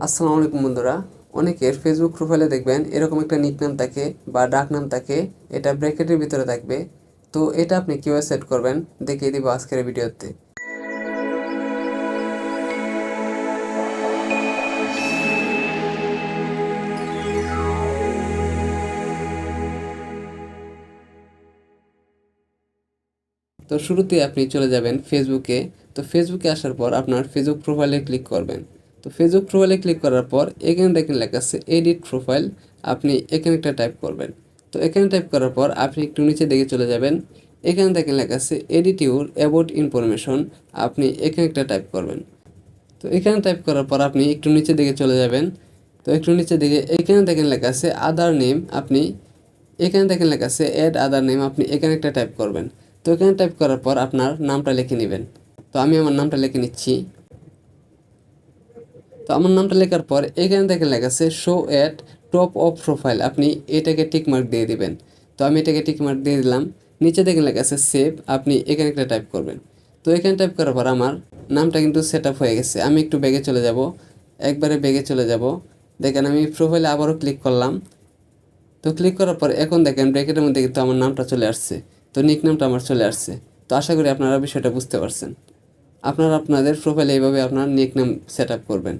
আসসালামু আলাইকুম বন্ধুরা। অনেকের ফেসবুক প্রোফাইলে দেখবেন এরকম একটা নিকনেম থাকে বা ডাক নাম থাকে, এটা ব্র্যাকেটের ভিতরে থাকবে। তো এটা আপনি কিভাবে সেট করবেন দেখিয়ে দিব আজকের ভিডিওতে। তো শুরুতে আপনি চলে যাবেন ফেসবুকে। তো ফেসবুকে আসার পর আপনার ফেসবুক প্রোফাইলে ক্লিক করবেন। তো ফেসবুক প্রোফাইলে ক্লিক করার পর এখানে দেখেন লেখা আছে এডিট প্রোফাইল, আপনি এখানে একটা টাইপ করবেন। তো এখানে টাইপ করার পর আপনি একটু নিচে দিকে চলে যাবেন। এখানে দেখেন লেখা আছে এডিট ইউর অ্যাবাউট ইনফরমেশন, আপনি এখানে একটা টাইপ করবেন। তো এখানে টাইপ করার পর আপনি একটু নিচে দিকে চলে যাবেন। তো একটু নিচে দিকে এখানে দেখেন লেখা আছে আদার নেম, আপনি এখানে দেখেন লেখা আছে অ্যাড আদার নেম, আপনি এখানে একটা টাইপ করবেন। তো এখানে টাইপ করার পর আপনার নামটা লিখে নেবেন। তো আমি আমার নামটা লিখে নিচ্ছি। তো আমার নামটা লেখার পর এখানে দেখেন লেখা আছে show at top of profile, আপনি এটাকে টিকমার্ক দিয়ে দিবেন। তো আমি এটাকে টিকমার্ক দিয়ে দিলাম। নিচে দেখেন লেখা আছে সেভ, আপনি এখানে একটা টাইপ করবেন। তো এখানে টাইপ করার পর আমার নামটা কিন্তু সেট আপ হয়ে গেছে। আমি একটু ব্যাগে চলে যাব, একবারে ব্যাগে চলে যাব। দেখেন আমি প্রোফাইলে আবারও ক্লিক করলাম। তো ক্লিক করার পর এখন দেখেন ব্র্যাকেটের মধ্যে কিন্তু আমার নামটা চলে আসছে। তো নিক নামটা আমার চলে আসছে। তো আশা করি আপনারা বিষয়টা বুঝতে পারছেন। আপনারা আপনাদের প্রোফাইলে এইভাবে আপনার নিক নেম সেট আপ করবেন।